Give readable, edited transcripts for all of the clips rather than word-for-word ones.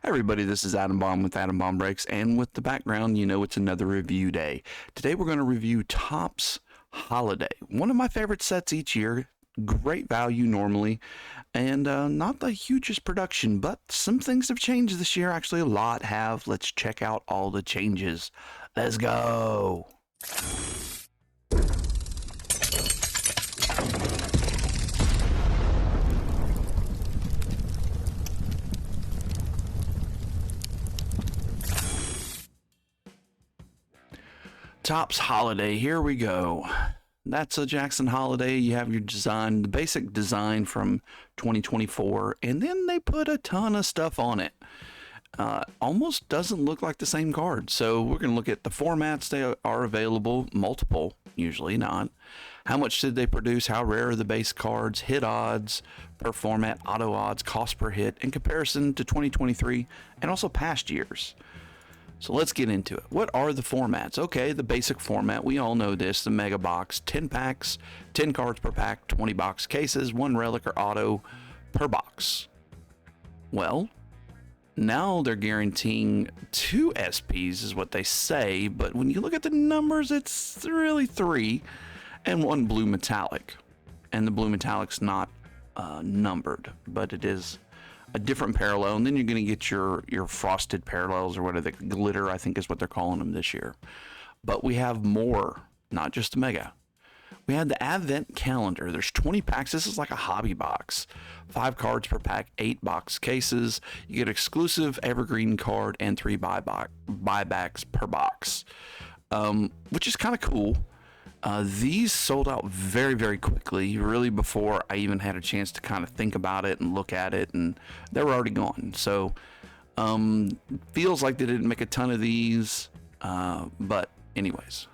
Hi everybody, this is Adam Baum with Adam Baum Breaks, and with the background, you know it's another review day. Today we're going to review Topps Holiday, one of my favorite sets each year. Great value normally, and not the hugest production, but some things have changed this year. Actually, a lot have. Let's check out all the changes. Let's go! Topps Holiday, here we go. That's a Jackson Holiday. You have your design, the basic design from 2024, and then they put a ton of stuff on it. Almost doesn't look like the same card. So we're going to look at the formats that are available, multiple, usually not. How much did they produce? How rare are the base cards? Hit odds per format, auto odds, cost per hit in comparison to 2023 and also past years. So let's get into it. What are the formats? Okay, the basic format, we all know this, the mega box, 10 packs, 10 cards per pack, 20 box cases, 1 relic or auto per box. Well, now they're guaranteeing 2 SPs is what they say, but when you look at the numbers, it's really 3 and 1 blue metallic. And the blue metallic's not numbered, but it is a different parallel, and then you're going to get your frosted parallels, or whatever, the glitter, I think is what they're calling them this year. But we have more, not just the mega. We had the advent calendar. There's 20 packs. This is like a hobby box. 5 cards per pack, 8 box cases. You get exclusive evergreen card and 3 buybacks per box, which is kind of cool. These sold out very, very quickly, really before I even had a chance to kind of think about it and look at it, and they were already gone. So, feels like they didn't make a ton of these, but anyways.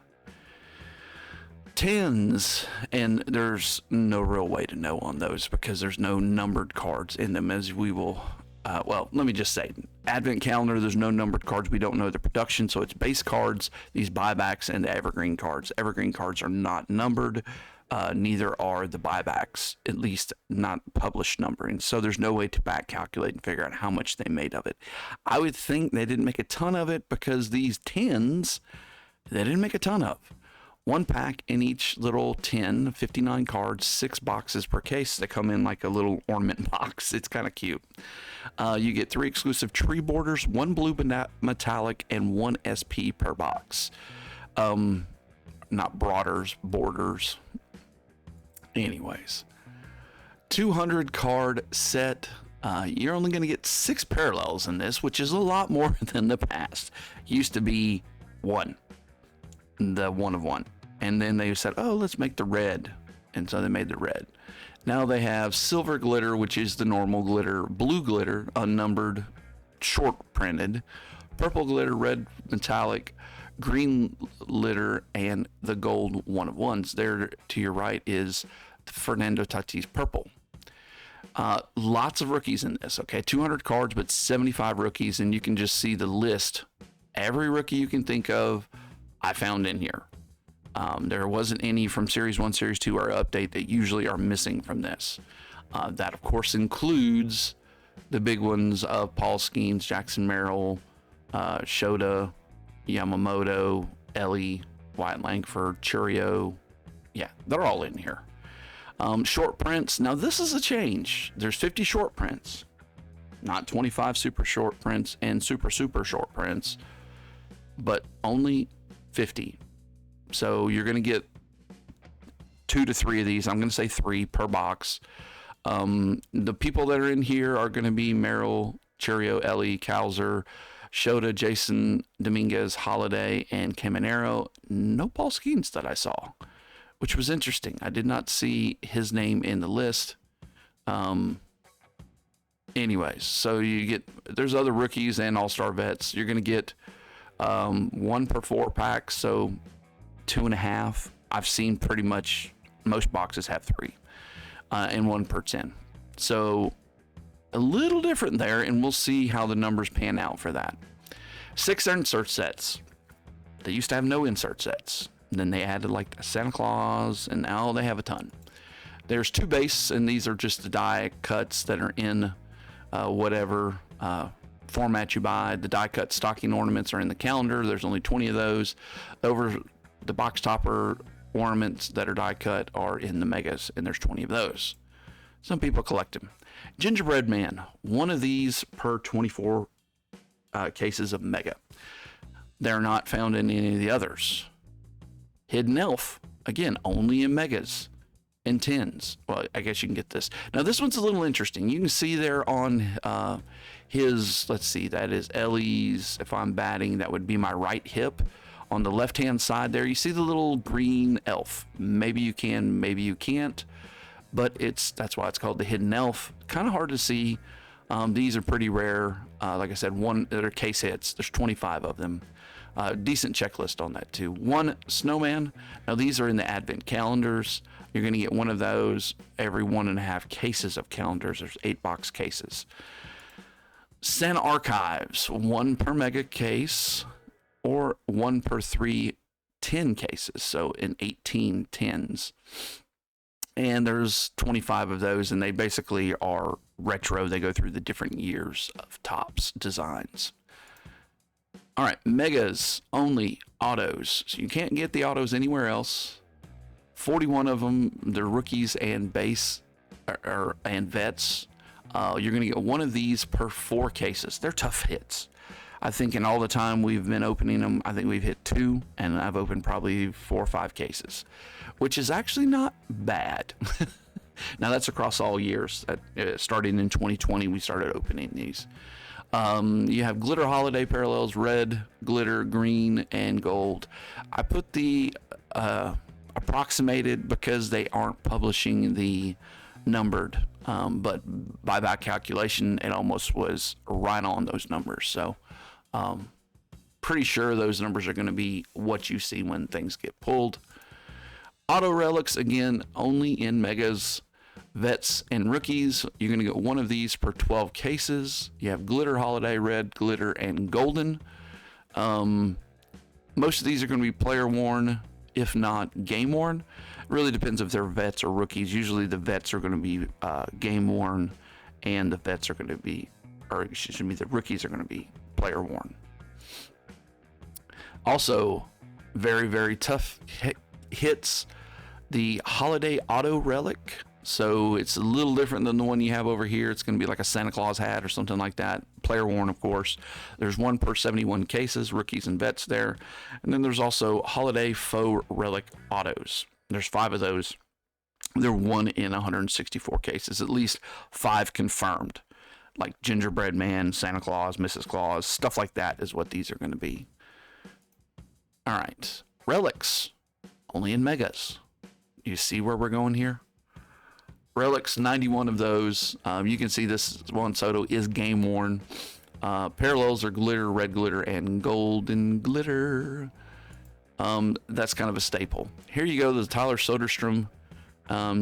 10s, and there's no real way to know on those because there's no numbered cards in them, as we will, well, let me just say, Advent Calendar, there's no numbered cards. We don't know the production, so it's base cards, these buybacks, and the evergreen cards. Evergreen cards are not numbered. Neither are the buybacks, at least not published numbering. So there's no way to back calculate and figure out how much they made of it. I would think they didn't make a ton of it because these 10s, they didn't make a ton of. 1 pack in each little 10, 59 cards, 6 boxes per case. They come in like a little ornament box. It's kind of cute. You get 3 exclusive tree borders, 1 blue metallic, and 1 SP per box. Not broaders, borders. Anyways, 200 card set. You're only going to get 6 parallels in this, which is a lot more than the past. Used to be 1. The 1 of 1, and then they said, oh, let's make the red, and so they made the red. Now they have silver glitter, which is the normal glitter, blue glitter, unnumbered, short printed, purple glitter, red metallic, green glitter, and the gold 1 of 1s. There to your right is Fernando Tatis purple. Lots of rookies in this. Okay, 200 cards, but 75 rookies, and you can just see the list. Every rookie you can think of, I found in here. There wasn't any from Series 1, Series 2, or Update that usually are missing from this. That, of course, includes the big ones of Paul Skeens, Jackson Merrill, Shota, Yamamoto, Ellie, Wyatt Langford, Churio. Yeah, they're all in here. Short prints. Now, this is a change. There's 50 short prints, not 25 super short prints and super short prints, but only 50. So you're going to get 2 to 3 of these. I'm going to say 3 per box. The people that are in here are going to be Merrill, Churio, Ellie, Cowser, Shota, Jason Dominguez, Holiday, and Caminero. No Paul Skeens that I saw, which was interesting. I did not see his name in the list. Anyways, so you get, there's other rookies and all-star vets. You're going to get 1 per 4 pack, so 2.5. I've seen pretty much most boxes have 3, and 1 per 10. So a little different there, and we'll see how the numbers pan out for that. 6 insert sets. They used to have no insert sets. Then they added like Santa Claus, and now they have a ton. There's 2 base, and these are just the die cuts that are in whatever format you buy. The die cut stocking ornaments are in the calendar. There's only 20 of those. Over the box topper ornaments that are die cut are in the megas, and there's 20 of those. Some people collect them. Gingerbread Man, one of these per 24 cases of mega. They're not found in any of the others. Hidden Elf, again, only in megas and tens. Well, I guess you can get this. Now, this one's a little interesting. You can see there on his, let's see, that is Ellie's, if I'm batting, that would be my right hip. On the left-hand side there, you see the little green elf. Maybe you can, maybe you can't. But that's why it's called the Hidden Elf. Kind of hard to see. These are pretty rare. Like I said, they're case hits. There's 25 of them. Decent checklist on that too. One snowman. Now these are in the advent calendars. You're going to get one of those every 1.5 cases of calendars. There's 8-box cases. Santa Archives, 1 per mega case or 1 per 3 10 cases. So in 18 tens. And there's 25 of those, and they basically are retro. They go through the different years of Topps designs. All right, megas only autos. So you can't get the autos anywhere else. 41 of them, they're rookies and base and vets. You're going to get one of these per 4 cases. They're tough hits. I think in all the time we've been opening them, I think we've hit 2, and I've opened probably 4 or 5 cases, which is actually not bad. Now that's across all years. Starting in 2020, we started opening these. You have glitter holiday parallels, red, glitter, green, and gold. I put the approximated because they aren't publishing the numbered, but by that calculation, it almost was right on those numbers. So pretty sure those numbers are going to be what you see when things get pulled. Auto relics, again, only in megas, vets, and rookies. You're going to get one of these per 12 cases. You have glitter holiday, red, glitter, and golden. Most of these are going to be player worn, if not game worn. It really depends if they're vets or rookies. Usually the vets are going to be game worn, and the vets are going to be, or excuse me, the rookies are going to be player worn. Also, very, very tough hits, the holiday auto relic. So it's a little different than the one you have over here. It's going to be like a Santa Claus hat or something like that. Player worn, of course. There's 1 per 71 cases, rookies and vets there. And then there's also holiday faux relic autos. There's 5 of those. They're 1 in 164 cases, at least 5 confirmed. Like Gingerbread Man, Santa Claus, Mrs. Claus, stuff like that is what these are going to be. All right. Relics, only in megas. You see where we're going here? Relics, 91 of those. You can see this one Soto is game worn. Parallels are glitter, red glitter, and golden glitter. That's kind of a staple. Here you go, the Tyler Soderstrom.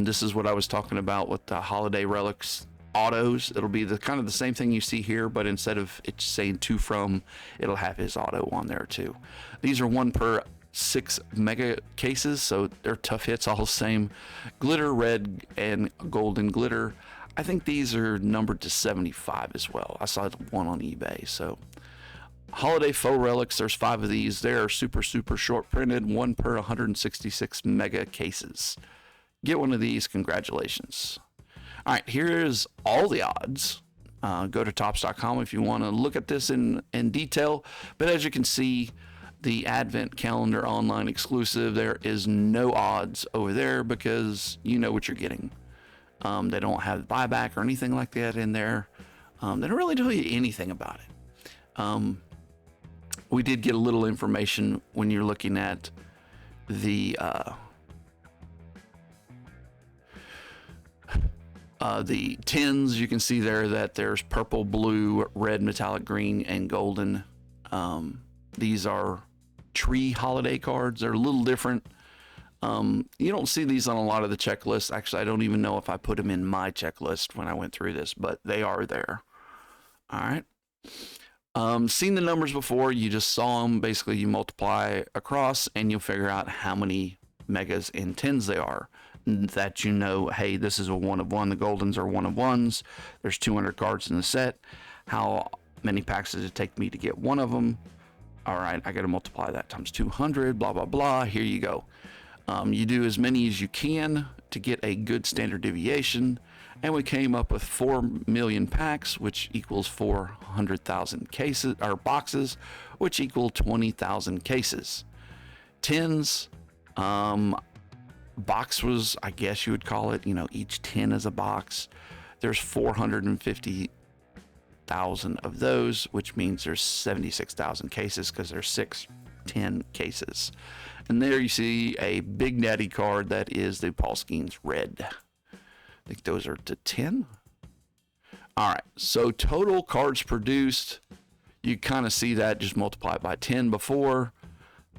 This is what I was talking about with the holiday relics autos. It'll be the kind of the same thing you see here, but instead of it saying to from, it'll have his auto on there too. These are 1 per 6 mega cases, so they're tough hits, all the same. Glitter, red, and golden glitter. I think these are numbered to 75 as well. I saw one on eBay. So holiday faux relics, there's 5 of these. They're super short printed, 1 per 166 mega cases. Get one of these, congratulations. All right, here's all the odds. Go to Topps.com if you want to look at this in detail. But as you can see, the Advent Calendar online exclusive, there is no odds over there because you know what you're getting. They don't have buyback or anything like that in there. They don't really tell you anything about it. We did get a little information when you're looking at the tins. You can see there that there's purple, blue, red, metallic green, and golden. These are tree holiday cards. They're a little different. You don't see these on a lot of the checklists. Actually, I don't even know if I put them in my checklist when I went through this, but they are there. All right. Seen the numbers before. You just saw them. Basically, you multiply across and you'll figure out how many megas and tens they are. That you know, hey, this is a 1 of 1. The Goldens are 1 of 1s. There's 200 cards in the set. How many packs does it take me to get one of them? All right, I got to multiply that times 200, blah, blah, blah. Here you go. You do as many as you can to get a good standard deviation. And we came up with 4 million packs, which equals 400,000 cases, or boxes, which equal 20,000 cases. Tins, box was, I guess you would call it, each tin is a box. There's 450,000 of those, which means there's 76,000 cases because there's 6 tin cases. And there you see a big natty card that is the Paul Skeens Red. I think those are to 10. All right, so total cards produced, you kind of see that, just multiply it by 10 before,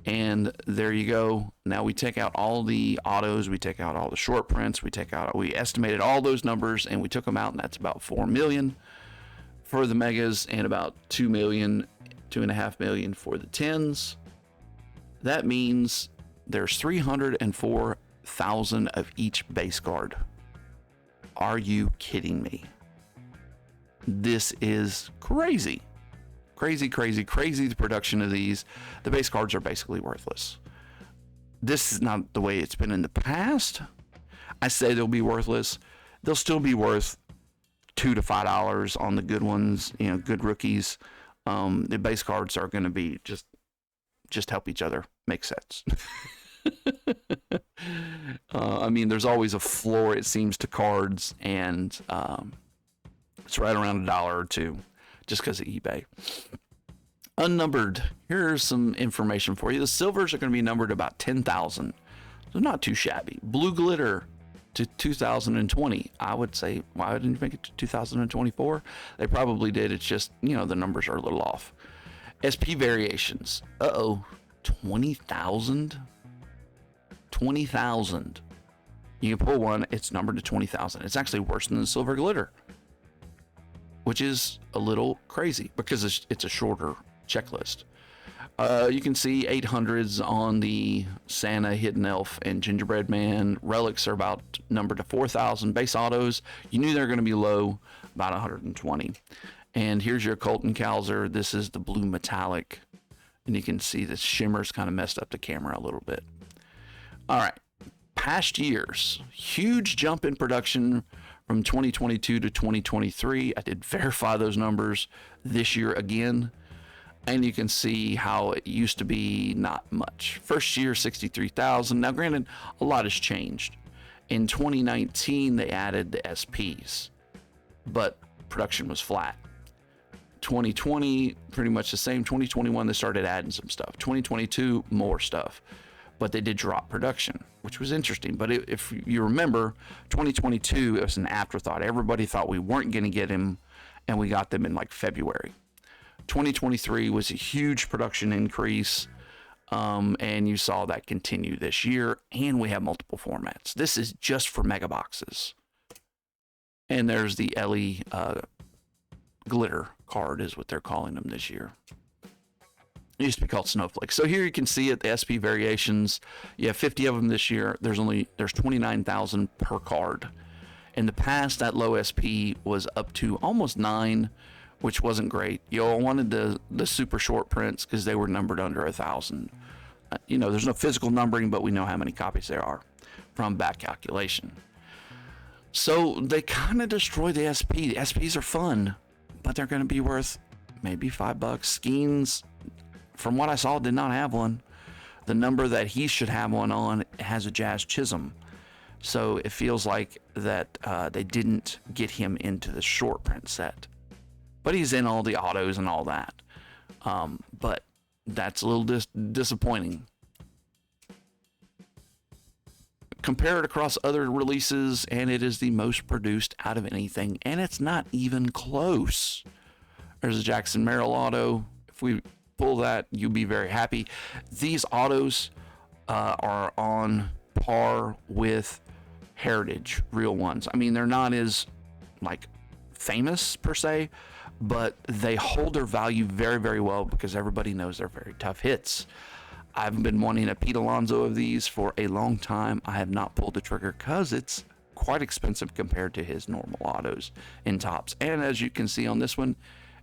and there you go. Now we take out all the autos, we take out all the short prints, we estimated all those numbers, and we took them out, and that's about 4 million for the megas, and about 2 million, 2.5 million for the tens. That means there's 304,000 of each base card. Are you kidding me? This is crazy. Crazy, the production of these. The base cards are basically worthless. This is not the way it's been in the past. I say they'll be worthless. They'll still be worth $2 to $5 on the good ones, good rookies. The base cards are going to be just help each other make sets. There's always a floor, it seems, to cards, and it's right around $1 or $2 just because of eBay. Unnumbered, here's some information for you. The silvers are going to be numbered about 10,000, so not too shabby. Blue glitter to 2020. I would say, why didn't you make it to 2024? They probably did. It's just, the numbers are a little off. SP variations. 20,000? 20,000. You can pull one, it's numbered to 20,000. It's actually worse than the silver glitter, which is a little crazy because it's a shorter checklist. You can see 800s on the Santa, Hidden Elf, and Gingerbread Man. Relics are about numbered to 4,000. Base autos, you knew they were going to be low, about 120. And here's your Colton Cowser. This is the blue metallic. And you can see the shimmer's kind of messed up the camera a little bit. All right. Past years, huge jump in production from 2022 to 2023. I did verify those numbers this year again. And you can see how it used to be not much. First year, 63,000. Now, granted, a lot has changed. In 2019, they added the SPs, but production was flat. 2020, pretty much the same. 2021, they started adding some stuff. 2022, more stuff. But they did drop production, which was interesting. But if you remember, 2022, it was an afterthought. Everybody thought we weren't going to get him, and we got them in like February. 2023 was a huge production increase, and you saw that continue this year, and we have multiple formats. This is just for mega boxes. And there's the Ellie glitter card is what they're calling them this year. It used to be called Snowflake. So here you can see it, the SP variations. You have 50 of them this year. There's 29,000 per card. In the past, that low SP was up to almost 9, which wasn't great. You all wanted the super short prints because they were numbered under 1,000. There's no physical numbering, but we know how many copies there are from back calculation. So they kind of destroy the SP. The SPs are fun, but they're going to be worth maybe $5. Skeens, from what I saw, did not have one. The number that he should have one on has a Jazz Chisholm. So it feels like that they didn't get him into the short print set. But he's in all the autos and all that. But that's a little disappointing. Compare it across other releases, and it is the most produced out of anything, and it's not even close. There's a Jackson Merrill auto. If we pull that, you'll be very happy. These autos are on par with Heritage real ones. I mean, they're not as famous per se, but they hold their value very, very well because everybody knows they're very tough hits. I've been wanting a Pete Alonso of these for a long time. I have not pulled the trigger because it's quite expensive compared to his normal autos in tops. And as you can see on this one,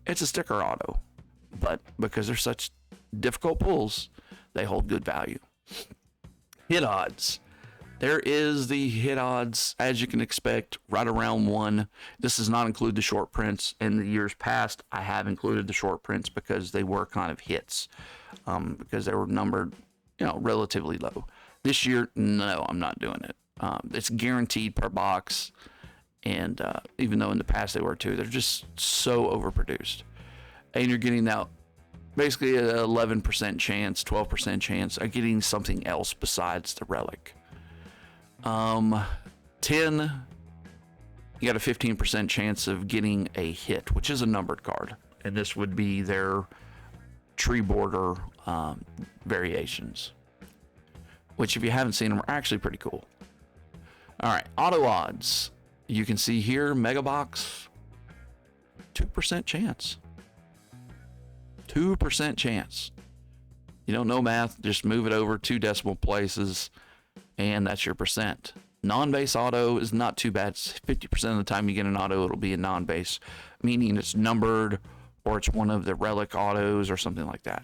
It's a sticker auto, but because they're such difficult pulls, they hold good value. Hit odds. There is the hit odds, as you can expect, right around 1. This does not include the short prints. In the years past, I have included the short prints because they were kind of hits, because they were numbered, relatively low. This year, no, I'm not doing it. It's guaranteed per box, and even though in the past they were too, they're just so overproduced. And you're getting now basically an 11% chance, 12% chance of getting something else besides the relic. 10, you got a 15% chance of getting a hit, which is a numbered card, and this would be their tree border variations, which if you haven't seen them are actually pretty cool. All right, auto odds. You can see here, mega box, 2% chance. 2% chance. You don't know math, just move it over 2 decimal places, and that's your percent. Non-base auto is not too bad. 50% of the time you get an auto, it'll be a non-base, meaning it's numbered or it's one of the relic autos or something like that.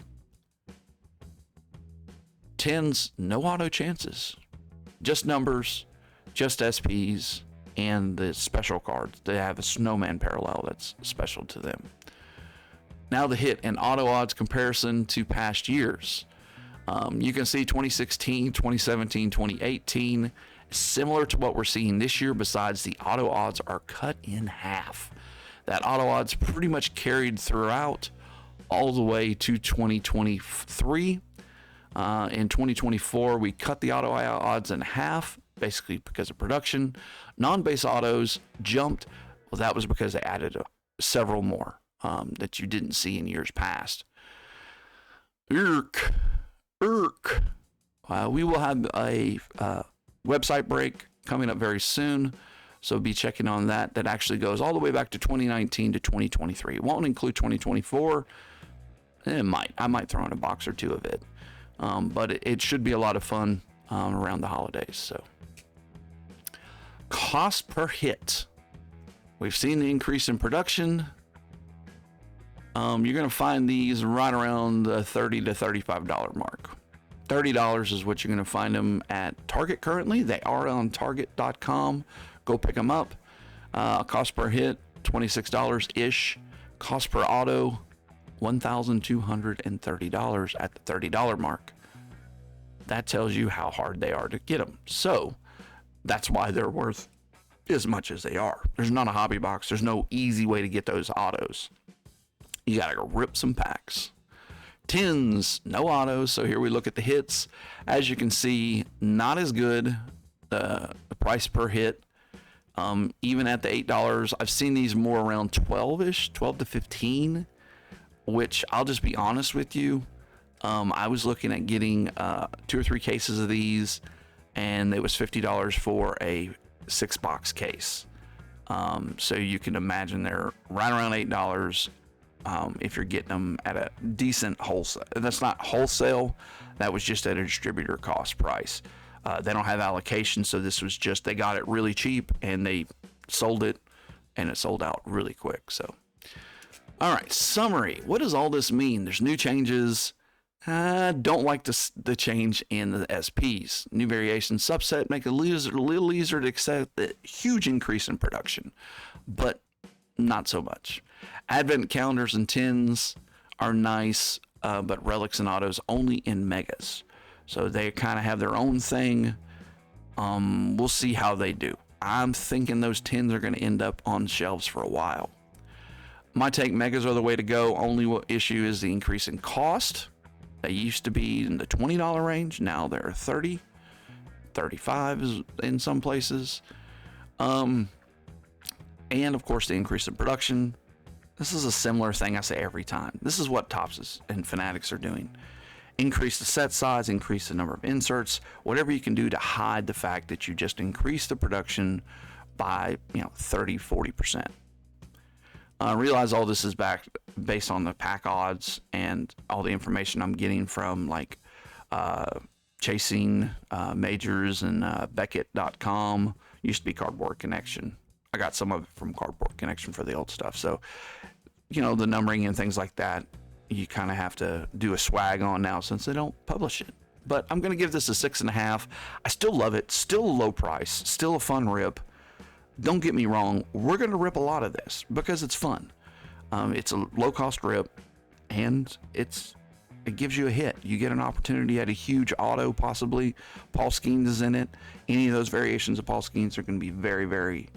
10s, no auto chances. Just numbers, just SPs, and the special cards. They have a snowman parallel that's special to them. Now the hit and auto odds comparison to past years. You can see 2016, 2017, 2018, similar to what we're seeing this year, besides the auto odds are cut in half. That auto odds pretty much carried throughout all the way to 2023. In 2024, we cut the auto odds in half, basically because of production. Non-base autos jumped. Well, that was because they added several more that you didn't see in years past. We will have a website break coming up very soon, so be checking on that. That actually goes all the way back to 2019 to 2023. It won't include 2024. I might throw in a box or two of it, but it should be a lot of fun around the holidays. So, cost per hit. We've seen the increase in production. You're going to find these right around the $30 to $35 mark. $30 is what you're going to find them at Target currently. They are on Target.com. Go pick them up. Cost per hit, $26-ish. Cost per auto, $1,230 at the $30 mark. That tells you how hard they are to get them. So that's why they're worth as much as they are. There's not a hobby box. There's no easy way to get those autos. You gotta go rip some packs. 10s, no autos. So here we look at the hits. As you can see, not as good. The price per hit, even at the $8, I've seen these more around 12-ish, 12 to 15, which I'll just be honest with you. I was looking at getting 2 or 3 cases of these, and it was $50 for a 6-box case. So you can imagine they're right around $8. If you're getting them at a decent wholesale. That's not wholesale, that was just at a distributor cost price. They don't have allocation, so this was just, they got it really cheap and they sold it, and it sold out really quick. So, all right, summary. What does all this mean? There's new changes. Don't like the change in the SPs. New variation subset make it a little easier to accept the huge increase in production, but not so much. Advent calendars and 10s are nice, but relics and autos only in megas. So they kind of have their own thing. We'll see how they do. I'm thinking those 10s are going to end up on shelves for a while. My take, megas are the way to go. Only issue is the increase in cost. They used to be in the $20 range. Now they're 30, 35 is in some places. And of course the increase in production. This is a similar thing I say every time. This is what Topps and Fanatics are doing. Increase the set size, increase the number of inserts, whatever you can do to hide the fact that you just increase the production by 30, 40%. Realize all this is based on the pack odds and all the information I'm getting from like Chasing Majors and Beckett.com. Used to be Cardboard Connection. I got some of it from Cardboard Connection for the old stuff. So you know, the numbering and things like that, you kind of have to do a swag on now since they don't publish it. But I'm going to give this a 6.5. I still love it. Still a low price. Still a fun rip. Don't get me wrong. We're going to rip a lot of this because it's fun. It's a low cost rip, and it gives you a hit. You get an opportunity at a huge auto, possibly. Paul Skeens is in it. Any of those variations of Paul Skeens are going to be very, very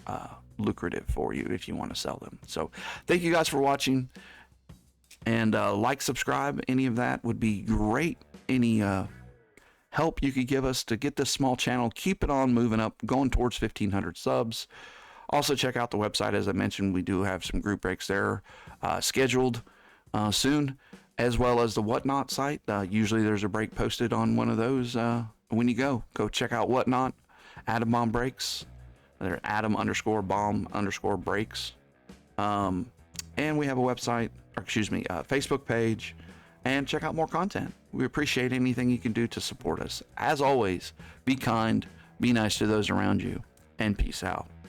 lucrative for you if you want to sell them. So thank you guys for watching. And like, subscribe, any of that would be great. Any help you could give us to get this small channel, keep it on moving up, going towards 1,500 subs. Also, check out the website. As I mentioned, we do have some group breaks there scheduled soon, as well as the Whatnot site. Usually there's a break posted on one of those. When you go check out Whatnot, Atom Bomb Breaks. They're Atom_Bomb_breaks. And we have a website, or excuse me, Facebook page, and check out more content. We appreciate anything you can do to support us. As always, be kind, be nice to those around you, and peace out.